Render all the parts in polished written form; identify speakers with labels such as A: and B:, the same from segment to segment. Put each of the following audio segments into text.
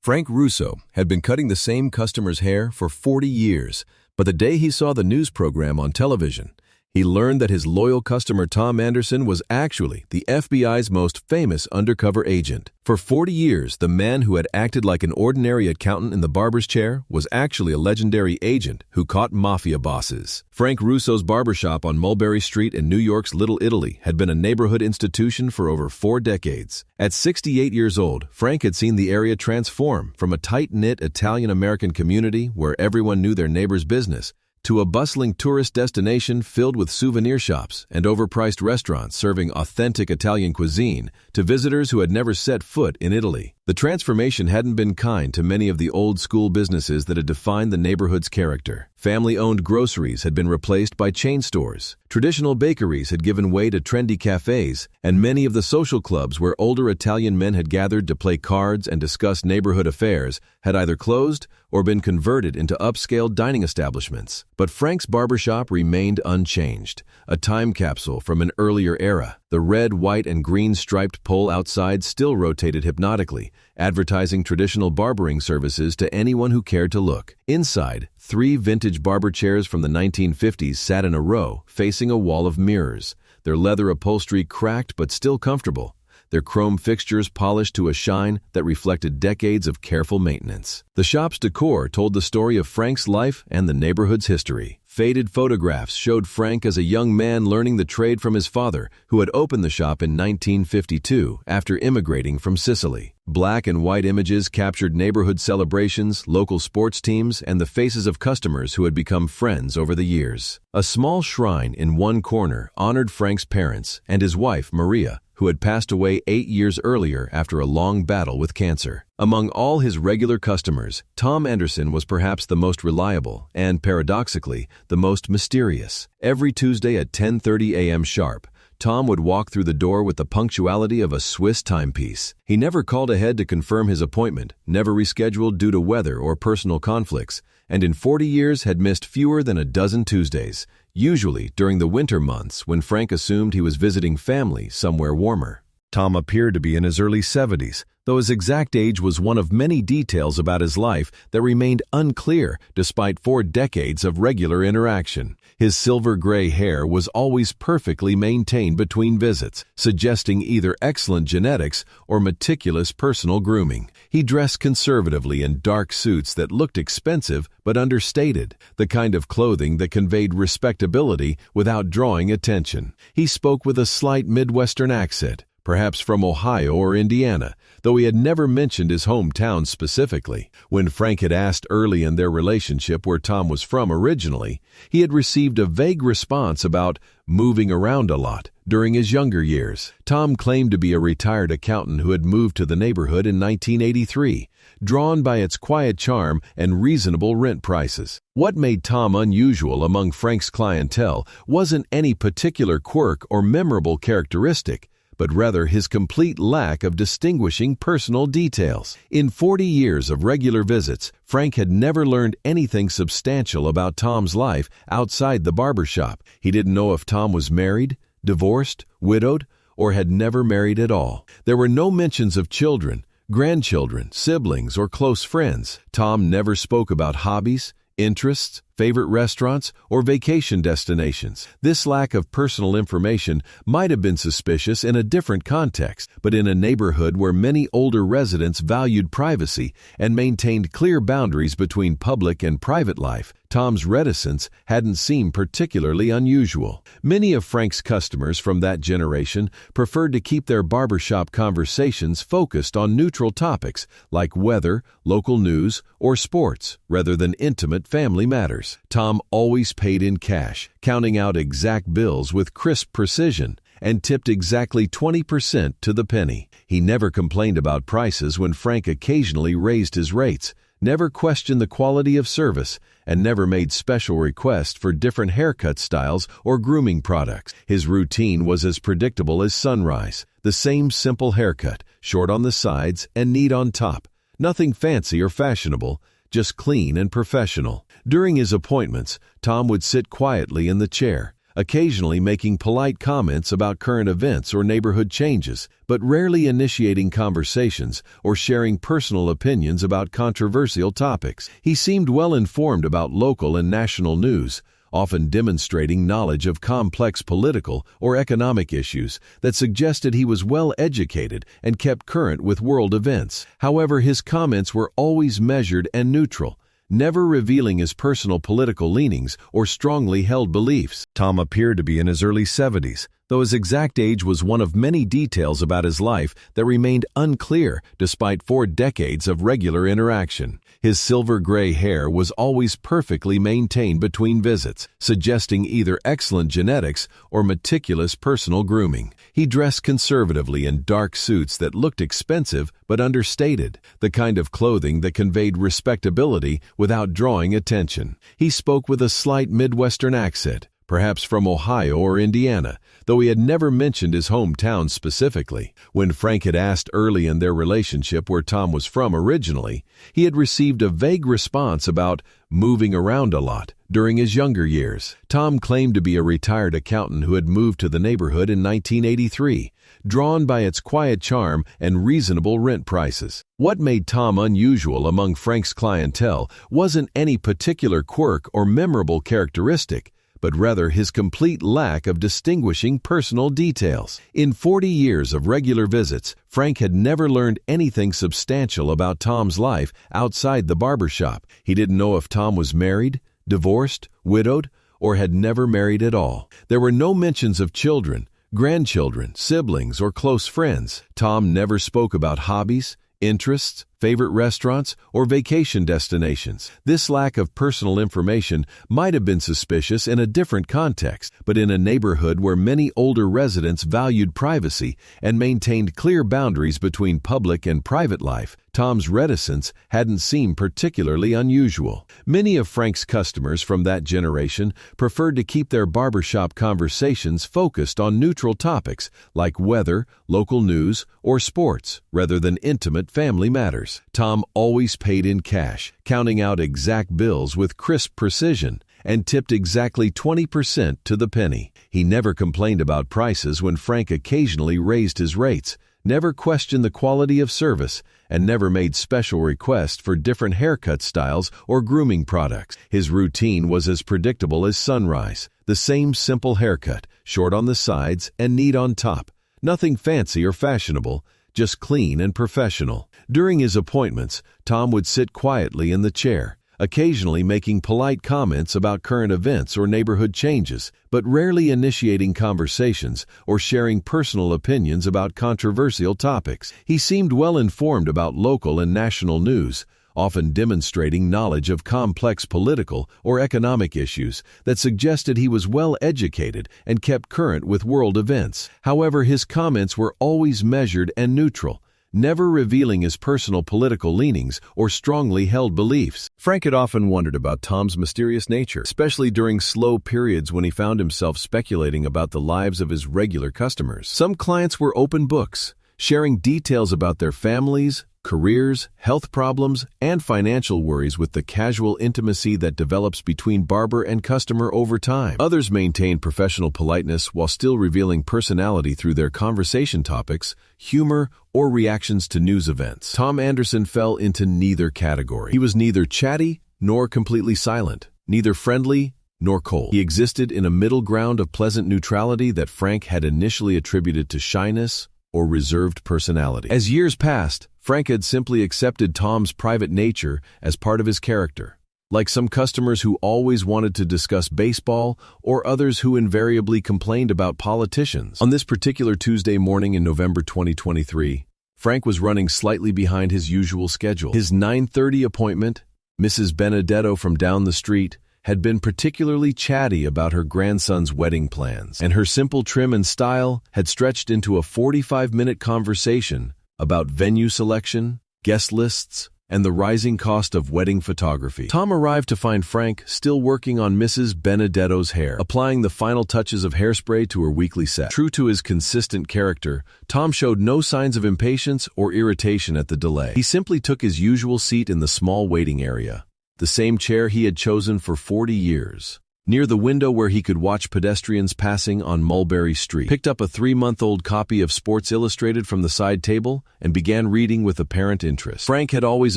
A: Frank Russo had been cutting the same customer's hair for 40 years, but the day he saw the news program on television, he learned that his loyal customer Tom Anderson was actually the FBI's most famous undercover agent. For 40 years, the man who had acted like an ordinary accountant in the barber's chair was actually a legendary agent who caught mafia bosses. Frank Russo's barbershop on Mulberry Street in New York's Little Italy had been a neighborhood institution for over 4 decades. At 68 years old, Frank had seen the area transform from a tight-knit Italian-American community where everyone knew their neighbor's business to a bustling tourist destination filled with souvenir shops and overpriced restaurants serving authentic Italian cuisine to visitors who had never set foot in Italy. The transformation hadn't been kind to many of the old-school businesses that had defined the neighborhood's character. Family-owned groceries had been replaced by chain stores. Traditional bakeries had given way to trendy cafes, and many of the social clubs where older Italian men had gathered to play cards and discuss neighborhood affairs had either closed or been converted into upscale dining establishments. But Frank's barbershop remained unchanged, a time capsule from an earlier era. The red, white, and green striped pole outside still rotated hypnotically, advertising traditional barbering services to anyone who cared to look. Inside, 3 vintage barber chairs from the 1950s sat in a row, facing a wall of mirrors, their leather upholstery cracked but still comfortable, their chrome fixtures polished to a shine that reflected decades of careful maintenance. The shop's decor told the story of Frank's life and the neighborhood's history. Faded photographs showed Frank as a young man learning the trade from his father, who had opened the shop in 1952 after immigrating from Sicily. Black and white images captured neighborhood celebrations, local sports teams, and the faces of customers who had become friends over the years. A small shrine in one corner honored Frank's parents and his wife, Maria, who had passed away 8 years earlier after a long battle with cancer. Among all his regular customers, Tom Anderson was perhaps the most reliable and, paradoxically, the most mysterious. Every Tuesday at 10:30 a.m. sharp, Tom would walk through the door with the punctuality of a Swiss timepiece. He never called ahead to confirm his appointment, never rescheduled due to weather or personal conflicts, and in 40 years had missed fewer than a dozen Tuesdays, usually during the winter months when Frank assumed he was visiting family somewhere warmer. Tom appeared to be in his early 70s, though his exact age was one of many details about his life that remained unclear despite 4 decades of regular interaction. His silver-gray hair was always perfectly maintained between visits, suggesting either excellent genetics or meticulous personal grooming. He dressed conservatively in dark suits that looked expensive but understated, the kind of clothing that conveyed respectability without drawing attention. He spoke with a slight Midwestern accent, perhaps from Ohio or Indiana, though he had never mentioned his hometown specifically. When Frank had asked early in their relationship where Tom was from originally, he had received a vague response about moving around a lot during his younger years. Tom claimed to be a retired accountant who had moved to the neighborhood in 1983, drawn by its quiet charm and reasonable rent prices. What made Tom unusual among Frank's clientele wasn't any particular quirk or memorable characteristic, but rather his complete lack of distinguishing personal details. In 40 years of regular visits, Frank had never learned anything substantial about Tom's life outside the barbershop. He didn't know if Tom was married, divorced, widowed, or had never married at all. There were no mentions of children, grandchildren, siblings, or close friends. Tom never spoke about hobbies, interests, favorite restaurants, or vacation destinations. This lack of personal information might have been suspicious in a different context, but in a neighborhood where many older residents valued privacy and maintained clear boundaries between public and private life, Tom's reticence hadn't seemed particularly unusual. Many of Frank's customers from that generation preferred to keep their barbershop conversations focused on neutral topics like weather, local news, or sports, rather than intimate family matters. Tom always paid in cash, counting out exact bills with crisp precision, and tipped exactly 20% to the penny. He never complained about prices when Frank occasionally raised his rates, never questioned the quality of service, and never made special requests for different haircut styles or grooming products. His routine was as predictable as sunrise. The same simple haircut, short on the sides and neat on top. Nothing fancy or fashionable, just clean and professional. During his appointments, Tom would sit quietly in the chair, occasionally making polite comments about current events or neighborhood changes, but rarely initiating conversations or sharing personal opinions about controversial topics. He seemed well informed about local and national news, often demonstrating knowledge of complex political or economic issues that suggested he was well educated and kept current with world events. However, his comments were always measured and neutral, never revealing his personal political leanings or strongly held beliefs. Tom appeared to be in his early 70s, though his exact age was one of many details about his life that remained unclear despite 4 decades of regular interaction. His silver-gray hair was always perfectly maintained between visits, suggesting either excellent genetics or meticulous personal grooming. He dressed conservatively in dark suits that looked expensive but understated, the kind of clothing that conveyed respectability without drawing attention. He spoke with a slight Midwestern accent, perhaps from Ohio or Indiana, though he had never mentioned his hometown specifically. When Frank had asked early in their relationship where Tom was from originally, he had received a vague response about moving around a lot during his younger years. Tom claimed to be a retired accountant who had moved to the neighborhood in 1983, drawn by its quiet charm and reasonable rent prices. What made Tom unusual among Frank's clientele wasn't any particular quirk or memorable characteristic, but rather his complete lack of distinguishing personal details. In 40 years of regular visits, Frank had never learned anything substantial about Tom's life outside the barbershop. He didn't know if Tom was married, divorced, widowed, or had never married at all. There were no mentions of children, grandchildren, siblings, or close friends. Tom never spoke about hobbies, interests, favorite restaurants, or vacation destinations. This lack of personal information might have been suspicious in a different context, but in a neighborhood where many older residents valued privacy and maintained clear boundaries between public and private life, Tom's reticence hadn't seemed particularly unusual. Many of Frank's customers from that generation preferred to keep their barbershop conversations focused on neutral topics like weather, local news, or sports, rather than intimate family matters. Tom always paid in cash, counting out exact bills with crisp precision, and tipped exactly 20% to the penny. He never complained about prices when Frank occasionally raised his rates, never questioned the quality of service, and never made special requests for different haircut styles or grooming products. His routine was as predictable as sunrise, the same simple haircut, short on the sides and neat on top. Nothing fancy or fashionable, just clean and professional. During his appointments, Tom would sit quietly in the chair, occasionally making polite comments about current events or neighborhood changes, but rarely initiating conversations or sharing personal opinions about controversial topics. He seemed well informed about local and national news, often demonstrating knowledge of complex political or economic issues that suggested he was well educated and kept current with world events. However, his comments were always measured and neutral, never revealing his personal political leanings or strongly held beliefs. Frank had often wondered about Tom's mysterious nature, especially during slow periods when he found himself speculating about the lives of his regular customers. Some clients were open books, sharing details about their families, careers, health problems, and financial worries with the casual intimacy that develops between barber and customer over time. Others maintained professional politeness while still revealing personality through their conversation topics, humor, or reactions to news events. Tom Anderson fell into neither category. He was neither chatty nor completely silent, neither friendly nor cold. He existed in a middle ground of pleasant neutrality that Frank had initially attributed to shyness or reserved personality. As years passed, Frank had simply accepted Tom's private nature as part of his character, like some customers who always wanted to discuss baseball or others who invariably complained about politicians. On this particular Tuesday morning in November 2023, Frank was running slightly behind his usual schedule. His 9:30 appointment, Mrs. Benedetto from down the street, had been particularly chatty about her grandson's wedding plans, and her simple trim and style had stretched into a 45-minute conversation about venue selection, guest lists, and the rising cost of wedding photography. Tom arrived to find Frank still working on Mrs. Benedetto's hair, applying the final touches of hairspray to her weekly set. True to his consistent character, Tom showed no signs of impatience or irritation at the delay. He simply took his usual seat in the small waiting area, the same chair he had chosen for 40 years. near the window where he could watch pedestrians passing on Mulberry Street. Picked up a 3-month-old copy of Sports Illustrated from the side table and began reading with apparent interest. Frank had always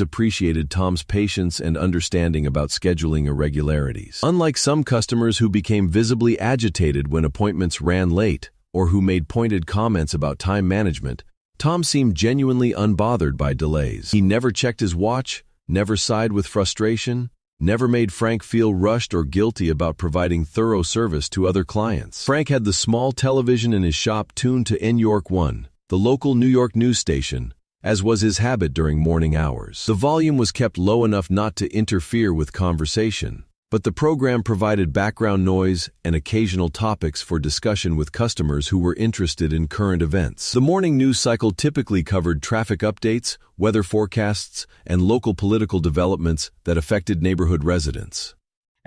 A: appreciated Tom's patience and understanding about scheduling irregularities. Unlike some customers who became visibly agitated when appointments ran late or who made pointed comments about time management, Tom seemed genuinely unbothered by delays. He never checked his watch, never sighed with frustration, never made Frank feel rushed or guilty about providing thorough service to other clients. Frank had the small television in his shop tuned to New York 1, the local New York news station, as was his habit during morning hours. The volume was kept low enough not to interfere with conversation, but the program provided background noise and occasional topics for discussion with customers who were interested in current events. The morning news cycle typically covered traffic updates, weather forecasts, and local political developments that affected neighborhood residents.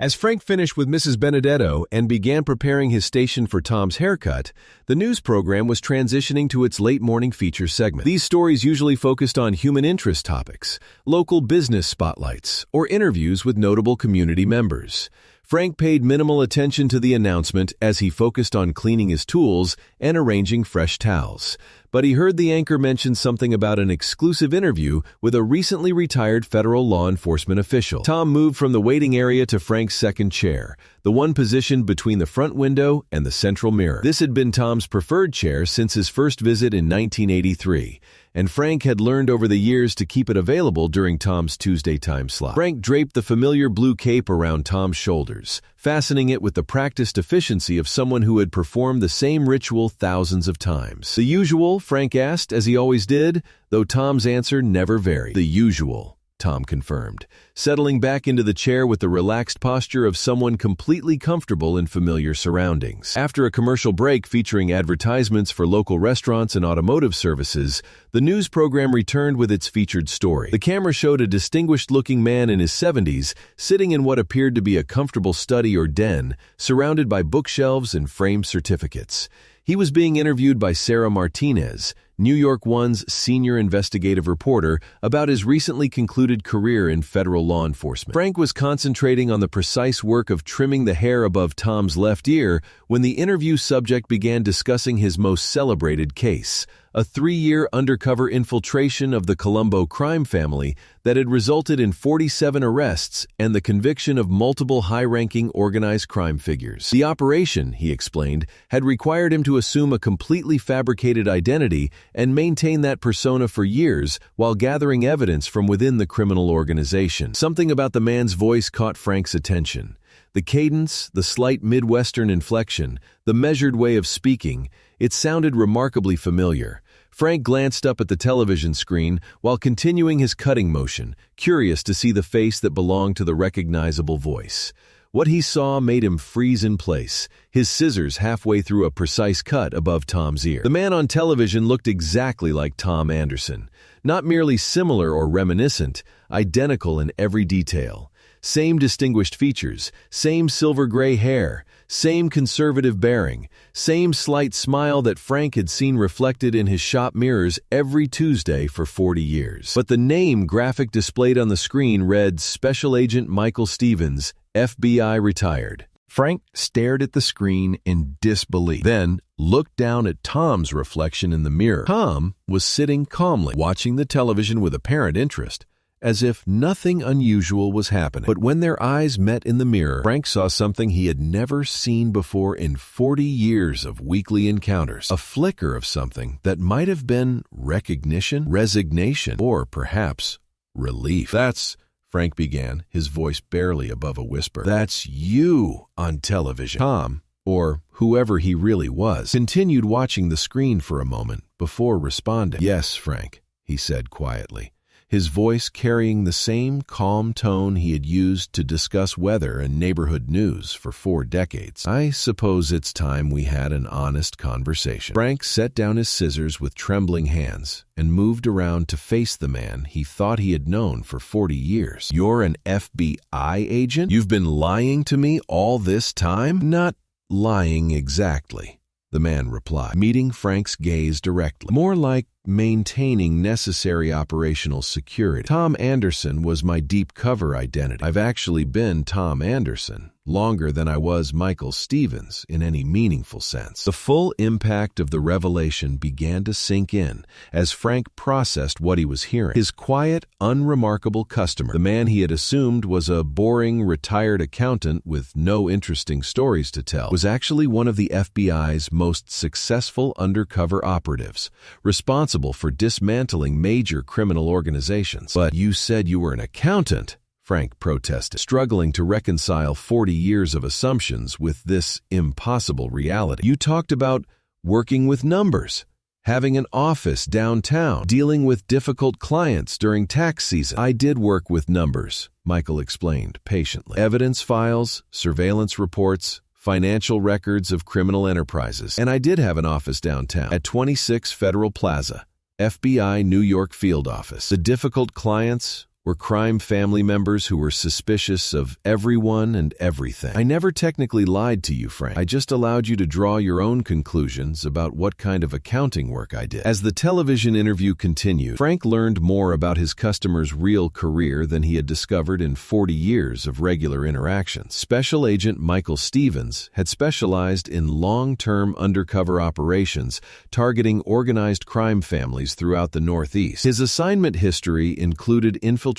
A: As Frank finished with Mrs. Benedetto and began preparing his station for Tom's haircut, the news program was transitioning to its late-morning feature segment. These stories usually focused on human interest topics, local business spotlights, or interviews with notable community members. Frank paid minimal attention to the announcement as he focused on cleaning his tools and arranging fresh towels. But he heard the anchor mention something about an exclusive interview with a recently retired federal law enforcement official. Tom moved from the waiting area to Frank's second chair, the one positioned between the front window and the central mirror. This had been Tom's preferred chair since his first visit in 1983, and Frank had learned over the years to keep it available during Tom's Tuesday time slot. Frank draped the familiar blue cape around Tom's shoulders, fastening it with the practiced efficiency of someone who had performed the same ritual thousands of times. "The usual?" Frank asked, as he always did, though Tom's answer never varied. "The usual," Tom confirmed, settling back into the chair with the relaxed posture of someone completely comfortable in familiar surroundings. After a commercial break featuring advertisements for local restaurants and automotive services, the news program returned with its featured story. The camera showed a distinguished-looking man in his 70s sitting in what appeared to be a comfortable study or den, surrounded by bookshelves and framed certificates. He was being interviewed by Sarah Martinez, New York One's senior investigative reporter, about his recently concluded career in federal law enforcement. Frank was concentrating on the precise work of trimming the hair above Tom's left ear when the interview subject began discussing his most celebrated case, a 3-year undercover infiltration of the Colombo crime family that had resulted in 47 arrests and the conviction of multiple high-ranking organized crime figures. The operation, he explained, had required him to assume a completely fabricated identity and maintain that persona for years while gathering evidence from within the criminal organization. Something about the man's voice caught Frank's attention. The cadence, the slight Midwestern inflection, the measured way of speaking, it sounded remarkably familiar. Frank glanced up at the television screen while continuing his cutting motion, curious to see the face that belonged to the recognizable voice. What he saw made him freeze in place, his scissors halfway through a precise cut above Tom's ear. The man on television looked exactly like Tom Anderson, not merely similar or reminiscent, identical in every detail. Same distinguished features, same silver-gray hair, same conservative bearing, same slight smile that Frank had seen reflected in his shop mirrors every Tuesday for 40 years. But the name graphic displayed on the screen read Special Agent Michael Stevens, FBI retired. Frank stared at the screen in disbelief, then looked down at Tom's reflection in the mirror. Tom was sitting calmly, watching the television with apparent interest, as if nothing unusual was happening. But when their eyes met in the mirror, Frank saw something he had never seen before in 40 years of weekly encounters. A flicker of something that might have been recognition, resignation, or perhaps relief. "That's," Frank began, his voice barely above a whisper, "that's you on television." Tom, or whoever he really was, continued watching the screen for a moment before responding. "Yes, Frank," he said quietly, his voice carrying the same calm tone he had used to discuss weather and neighborhood news for 4 decades. "I suppose it's time we had an honest conversation." Frank set down his scissors with trembling hands and moved around to face the man he thought he had known for 40 years. "You're an FBI agent? You've been lying to me all this time?" "Not lying exactly," the man replied, meeting Frank's gaze directly. "More like maintaining necessary operational security. Tom Anderson was my deep cover identity. I've actually been Tom Anderson, longer than I was Michael Stevens in any meaningful sense. The full impact of the revelation began to sink in as Frank processed what he was hearing. His quiet, unremarkable customer, the man he had assumed was a boring, retired accountant with no interesting stories to tell, was actually one of the FBI's most successful undercover operatives, responsible for dismantling major criminal organizations. "But you said you were an accountant," Frank protested, struggling to reconcile 40 years of assumptions with this impossible reality. "You talked about working with numbers, having an office downtown, dealing with difficult clients during tax season." "I did work with numbers," Michael explained patiently. "Evidence files, surveillance reports, financial records of criminal enterprises. And I did have an office downtown at 26 Federal Plaza, FBI New York Field Office. The difficult clients were crime family members who were suspicious of everyone and everything. I never technically lied to you, Frank. I just allowed you to draw your own conclusions about what kind of accounting work I did." As the television interview continued, Frank learned more about his customer's real career than he had discovered in 40 years of regular interactions. Special Agent Michael Stevens had specialized in long-term undercover operations targeting organized crime families throughout the Northeast. His assignment history included infiltrations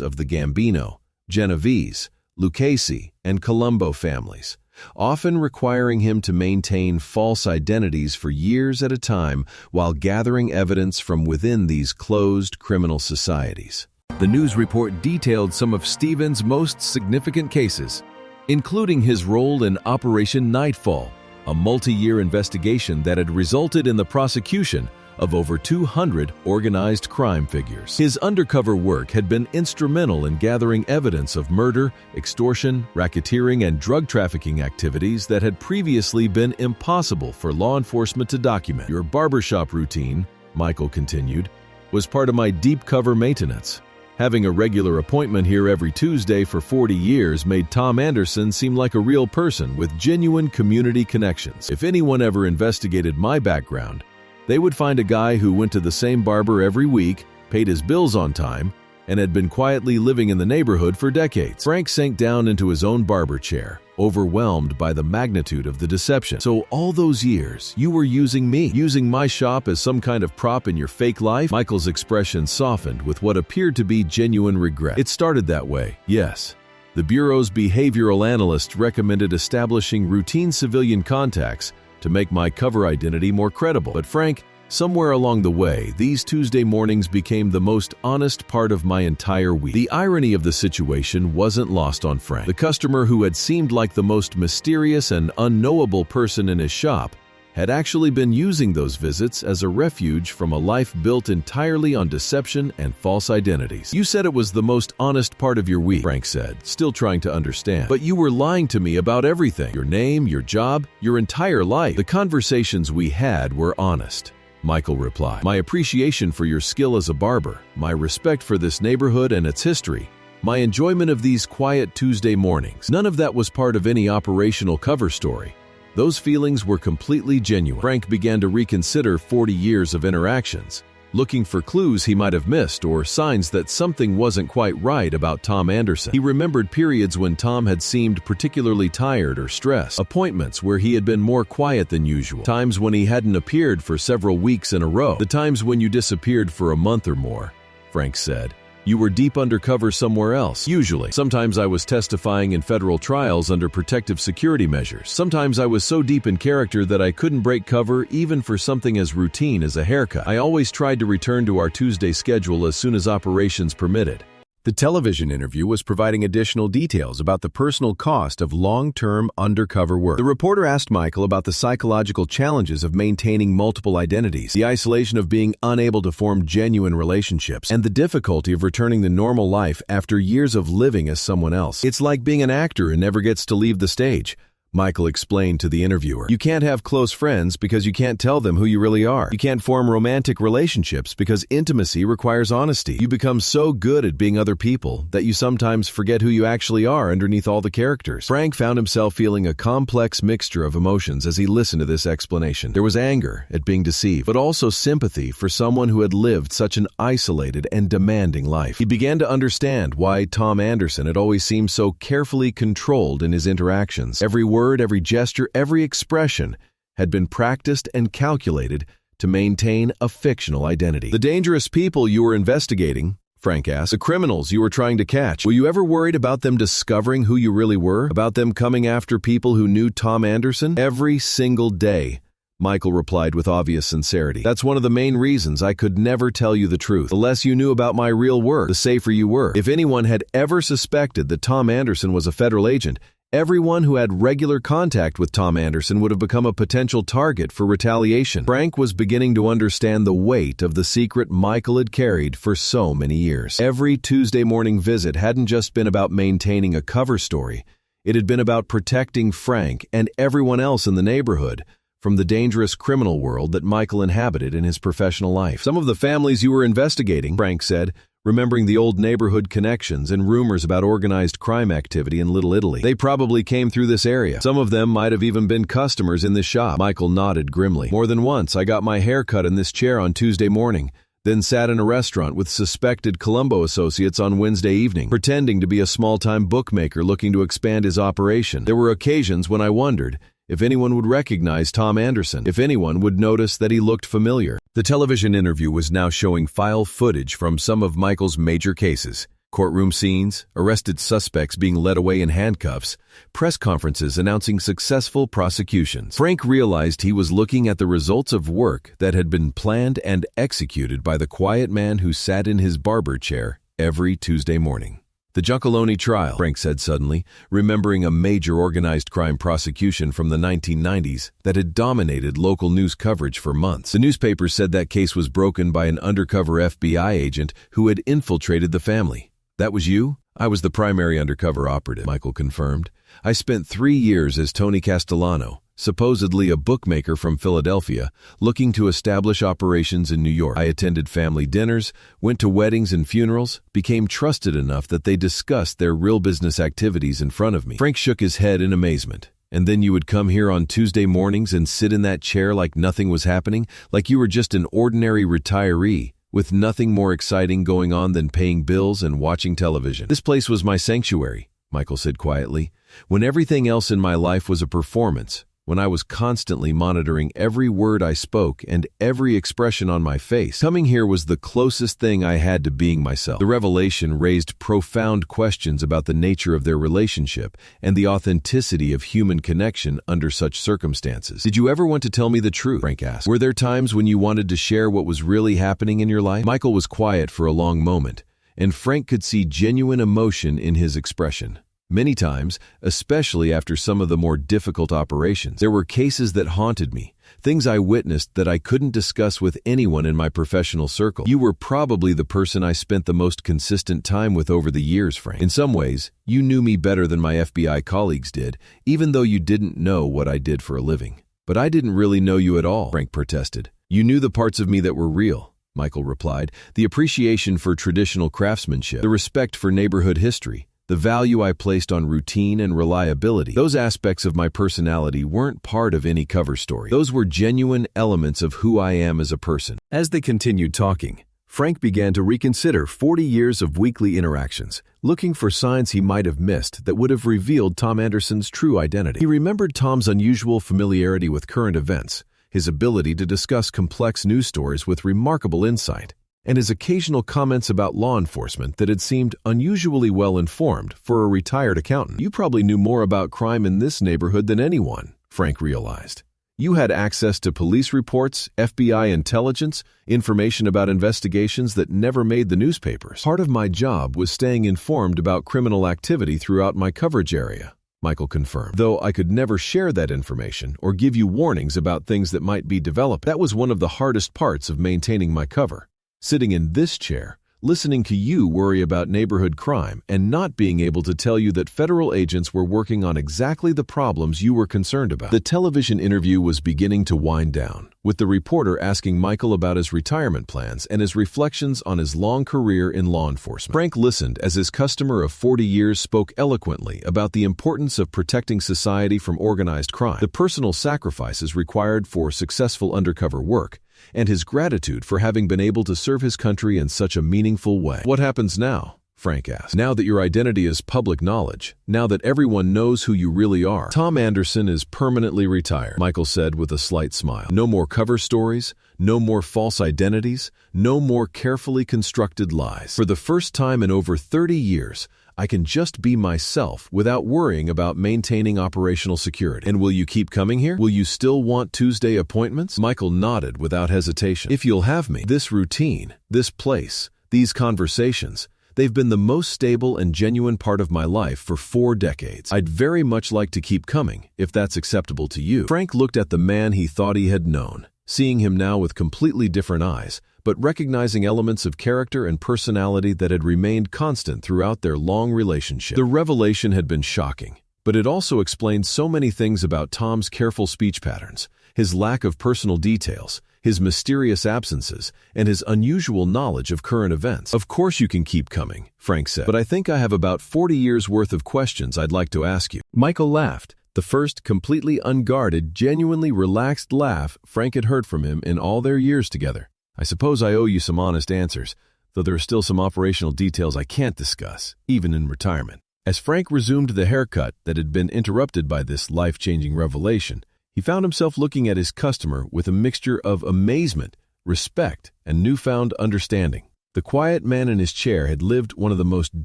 A: of the Gambino, Genovese, Lucchese, and Colombo families, often requiring him to maintain false identities for years at a time while gathering evidence from within these closed criminal societies. The news report detailed some of Stevens' most significant cases, including his role in Operation Nightfall, a multi-year investigation that had resulted in the prosecution of over 200 organized crime figures. His undercover work had been instrumental in gathering evidence of murder, extortion, racketeering, and drug trafficking activities that had previously been impossible for law enforcement to document. "Your barbershop routine," Michael continued, "was part of my deep cover maintenance. Having a regular appointment here every Tuesday for 40 years made Tom Anderson seem like a real person with genuine community connections. If anyone ever investigated my background, they would find a guy who went to the same barber every week, paid his bills on time, and had been quietly living in the neighborhood for decades." Frank sank down into his own barber chair, overwhelmed by the magnitude of the deception. "So all those years, you were using me, using my shop as some kind of prop in your fake life?" Michael's expression softened with what appeared to be genuine regret. "It started that way, yes. The Bureau's behavioral analysts recommended establishing routine civilian contacts to make my cover identity more credible. But Frank, somewhere along the way, these Tuesday mornings became the most honest part of my entire week." The irony of the situation wasn't lost on Frank. The customer who had seemed like the most mysterious and unknowable person in his shop had actually been using those visits as a refuge from a life built entirely on deception and false identities. "You said it was the most honest part of your week," Frank said, still trying to understand. "But you were lying to me about everything. Your name, your job, your entire life." "The conversations we had were honest," Michael replied. "My appreciation for your skill as a barber, my respect for this neighborhood and its history, my enjoyment of these quiet Tuesday mornings, none of that was part of any operational cover story. Those feelings were completely genuine." Frank began to reconsider 40 years of interactions, looking for clues he might have missed or signs that something wasn't quite right about Tom Anderson. He remembered periods when Tom had seemed particularly tired or stressed, appointments where he had been more quiet than usual, times when he hadn't appeared for several weeks in a row, the times when you disappeared for a month or more, Frank said. "You were deep undercover somewhere else, usually. Sometimes I was testifying in federal trials under protective security measures. Sometimes I was so deep in character that I couldn't break cover even for something as routine as a haircut. I always tried to return to our Tuesday schedule as soon as operations permitted." The television interview was providing additional details about the personal cost of long-term undercover work. The reporter asked Michael about the psychological challenges of maintaining multiple identities, the isolation of being unable to form genuine relationships, and the difficulty of returning to normal life after years of living as someone else. "It's like being an actor who never gets to leave the stage. Michael explained to the interviewer. You can't have close friends because you can't tell them who you really are. You can't form romantic relationships because intimacy requires honesty. You become so good at being other people that you sometimes forget who you actually are underneath all the characters. Frank found himself feeling a complex mixture of emotions as he listened to this explanation. There was anger at being deceived, but also sympathy for someone who had lived such an isolated and demanding life. He began to understand why Tom Anderson had always seemed so carefully controlled in his interactions. Every word, every gesture, every expression had been practiced and calculated to maintain a fictional identity. The dangerous people you were investigating, Frank asked, the criminals you were trying to catch, were you ever worried about them discovering who you really were? About them coming after people who knew Tom Anderson? Every single day, Michael replied with obvious sincerity. That's one of the main reasons I could never tell you the truth. The less you knew about my real work, the safer you were. If anyone had ever suspected that Tom Anderson was a federal agent, everyone who had regular contact with Tom Anderson would have become a potential target for retaliation. Frank was beginning to understand the weight of the secret Michael had carried for so many years. Every Tuesday morning visit hadn't just been about maintaining a cover story. It had been about protecting Frank and everyone else in the neighborhood from the dangerous criminal world that Michael inhabited in his professional life. Some of the families you were investigating, Frank said, remembering the old neighborhood connections and rumors about organized crime activity in Little Italy. They probably came through this area. Some of them might have even been customers in this shop. Michael nodded grimly. More than once, I got my hair cut in this chair on Tuesday morning, then sat in a restaurant with suspected Colombo associates on Wednesday evening, pretending to be a small-time bookmaker looking to expand his operation. There were occasions when I wondered if anyone would recognize Tom Anderson, if anyone would notice that he looked familiar. The television interview was now showing file footage from some of Michael's major cases. Courtroom scenes, arrested suspects being led away in handcuffs, press conferences announcing successful prosecutions. Frank realized he was looking at the results of work that had been planned and executed by the quiet man who sat in his barber chair every Tuesday morning. The Giacalone trial, Frank said suddenly, remembering a major organized crime prosecution from the 1990s that had dominated local news coverage for months. The newspapers said that case was broken by an undercover FBI agent who had infiltrated the family. That was you? I was the primary undercover operative, Michael confirmed. I spent 3 years as Tony Castellano, supposedly a bookmaker from Philadelphia, looking to establish operations in New York. I attended family dinners, went to weddings and funerals, became trusted enough that they discussed their real business activities in front of me. Frank shook his head in amazement. And then you would come here on Tuesday mornings and sit in that chair like nothing was happening, like you were just an ordinary retiree, with nothing more exciting going on than paying bills and watching television. This place was my sanctuary, Michael said quietly, when everything else in my life was a performance. When I was constantly monitoring every word I spoke and every expression on my face. Coming here was the closest thing I had to being myself. The revelation raised profound questions about the nature of their relationship and the authenticity of human connection under such circumstances. Did you ever want to tell me the truth? Frank asked. Were there times when you wanted to share what was really happening in your life? Michael was quiet for a long moment, and Frank could see genuine emotion in his expression. Many times, especially after some of the more difficult operations, there were cases that haunted me, things I witnessed that I couldn't discuss with anyone in my professional circle. You were probably the person I spent the most consistent time with over the years, Frank. In some ways, you knew me better than my FBI colleagues did, even though you didn't know what I did for a living. But I didn't really know you at all, Frank protested. You knew the parts of me that were real, Michael replied, the appreciation for traditional craftsmanship, the respect for neighborhood history, the value I placed on routine and reliability. Those aspects of my personality weren't part of any cover story. Those were genuine elements of who I am as a person. As they continued talking, Frank began to reconsider 40 years of weekly interactions, looking for signs he might have missed that would have revealed Tom Anderson's true identity. He remembered Tom's unusual familiarity with current events, his ability to discuss complex news stories with remarkable insight, and his occasional comments about law enforcement that had seemed unusually well-informed for a retired accountant. You probably knew more about crime in this neighborhood than anyone, Frank realized. You had access to police reports, FBI intelligence, information about investigations that never made the newspapers. Part of my job was staying informed about criminal activity throughout my coverage area, Michael confirmed. Though I could never share that information or give you warnings about things that might be developed, that was one of the hardest parts of maintaining my cover. Sitting in this chair, listening to you worry about neighborhood crime and not being able to tell you that federal agents were working on exactly the problems you were concerned about. The television interview was beginning to wind down, with the reporter asking Michael about his retirement plans and his reflections on his long career in law enforcement. Frank listened as his customer of 40 years spoke eloquently about the importance of protecting society from organized crime, the personal sacrifices required for successful undercover work, and his gratitude for having been able to serve his country in such a meaningful way. "What happens now?" Frank asked. "Now that your identity is public knowledge, now that everyone knows who you really are, Tom Anderson is permanently retired," Michael said with a slight smile. "No more cover stories, no more false identities, no more carefully constructed lies. For the first time in over 30 years, I can just be myself without worrying about maintaining operational security." "And will you keep coming here? Will you still want Tuesday appointments?" Michael nodded without hesitation. "If you'll have me. This routine, this place, these conversations, they've been the most stable and genuine part of my life for 4 decades. I'd very much like to keep coming, if that's acceptable to you." Frank looked at the man he thought he had known, seeing him now with completely different eyes, but recognizing elements of character and personality that had remained constant throughout their long relationship. The revelation had been shocking, but it also explained so many things about Tom's careful speech patterns, his lack of personal details, his mysterious absences, and his unusual knowledge of current events. "Of course you can keep coming," Frank said, "but I think I have about 40 years' worth of questions I'd like to ask you." Michael laughed, the first completely unguarded, genuinely relaxed laugh Frank had heard from him in all their years together. "I suppose I owe you some honest answers, though there are still some operational details I can't discuss, even in retirement." As Frank resumed the haircut that had been interrupted by this life-changing revelation, he found himself looking at his customer with a mixture of amazement, respect, and newfound understanding. The quiet man in his chair had lived one of the most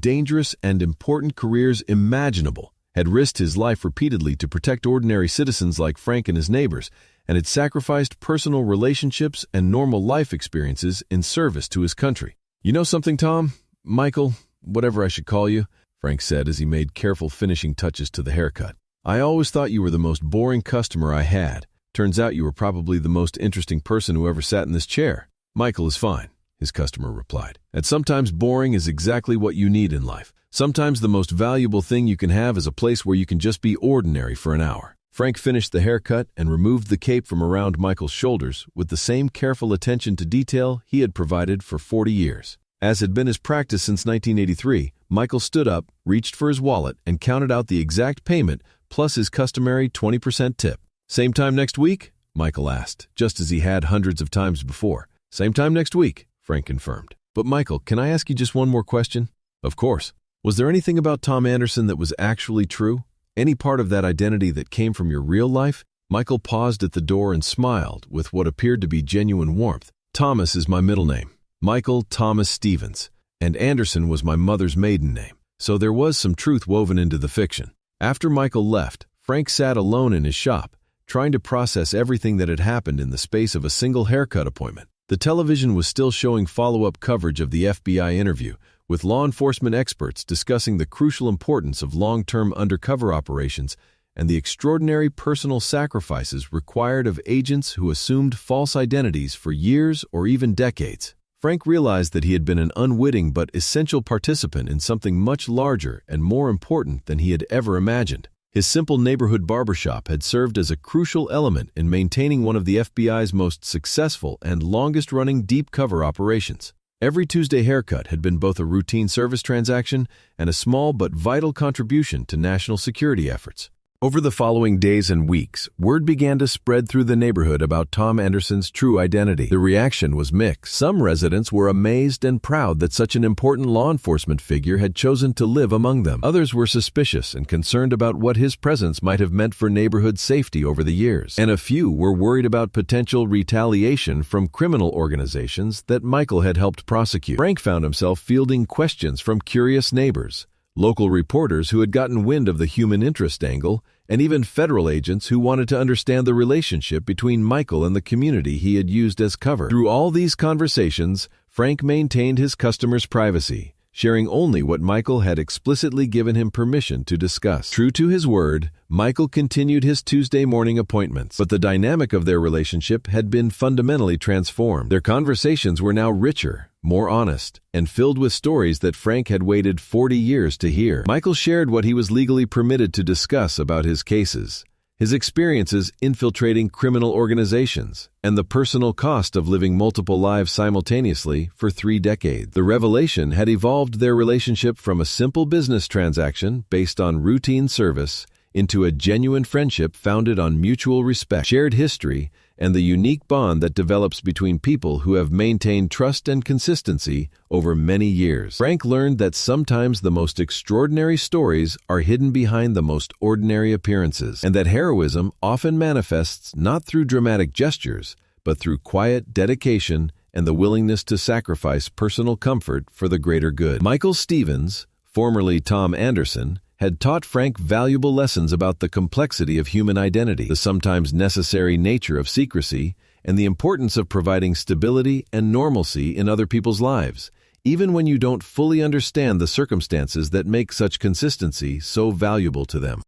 A: dangerous and important careers imaginable, had risked his life repeatedly to protect ordinary citizens like Frank and his neighbors, and had sacrificed personal relationships and normal life experiences in service to his country. "You know something, Tom? Michael, whatever I should call you," Frank said as he made careful finishing touches to the haircut. "I always thought you were the most boring customer I had. Turns out you were probably the most interesting person who ever sat in this chair." "Michael is fine," his customer replied. "And sometimes boring is exactly what you need in life. Sometimes the most valuable thing you can have is a place where you can just be ordinary for an hour." Frank finished the haircut and removed the cape from around Michael's shoulders with the same careful attention to detail he had provided for 40 years. As had been his practice since 1983, Michael stood up, reached for his wallet, and counted out the exact payment plus his customary 20% tip. "Same time next week?" Michael asked, just as he had hundreds of times before. "Same time next week," Frank confirmed. "But Michael, can I ask you just one more question?" "Of course." "Was there anything about Tom Anderson that was actually true? Any part of that identity that came from your real life?" Michael paused at the door and smiled with what appeared to be genuine warmth. "Thomas is my middle name, Michael Thomas Stevens, and Anderson was my mother's maiden name, so there was some truth woven into the fiction." After Michael left, Frank sat alone in his shop, trying to process everything that had happened in the space of a single haircut appointment. The television was still showing follow-up coverage of the FBI interview, with law enforcement experts discussing the crucial importance of long-term undercover operations and the extraordinary personal sacrifices required of agents who assumed false identities for years or even decades. Frank realized that he had been an unwitting but essential participant in something much larger and more important than he had ever imagined. His simple neighborhood barbershop had served as a crucial element in maintaining one of the FBI's most successful and longest-running deep-cover operations. Every Tuesday haircut had been both a routine service transaction and a small but vital contribution to national security efforts. Over the following days and weeks, word began to spread through the neighborhood about Tom Anderson's true identity. The reaction was mixed. Some residents were amazed and proud that such an important law enforcement figure had chosen to live among them. Others were suspicious and concerned about what his presence might have meant for neighborhood safety over the years. And a few were worried about potential retaliation from criminal organizations that Michael had helped prosecute. Frank found himself fielding questions from curious neighbors, local reporters who had gotten wind of the human interest angle, and even federal agents who wanted to understand the relationship between Michael and the community he had used as cover. Through all these conversations, Frank maintained his customers' privacy, sharing only what Michael had explicitly given him permission to discuss. True to his word, Michael continued his Tuesday morning appointments, but the dynamic of their relationship had been fundamentally transformed. Their conversations were now richer, more honest, and filled with stories that Frank had waited 40 years to hear. Michael shared what he was legally permitted to discuss about his cases, his experiences infiltrating criminal organizations, and the personal cost of living multiple lives simultaneously for 3 decades. The revelation had evolved their relationship from a simple business transaction based on routine service into a genuine friendship founded on mutual respect, shared history, and the unique bond that develops between people who have maintained trust and consistency over many years. Frank learned that sometimes the most extraordinary stories are hidden behind the most ordinary appearances, and that heroism often manifests not through dramatic gestures, but through quiet dedication and the willingness to sacrifice personal comfort for the greater good. Michael Stevens, formerly Tom Anderson, had taught Frank valuable lessons about the complexity of human identity, the sometimes necessary nature of secrecy, and the importance of providing stability and normalcy in other people's lives, even when you don't fully understand the circumstances that make such consistency so valuable to them.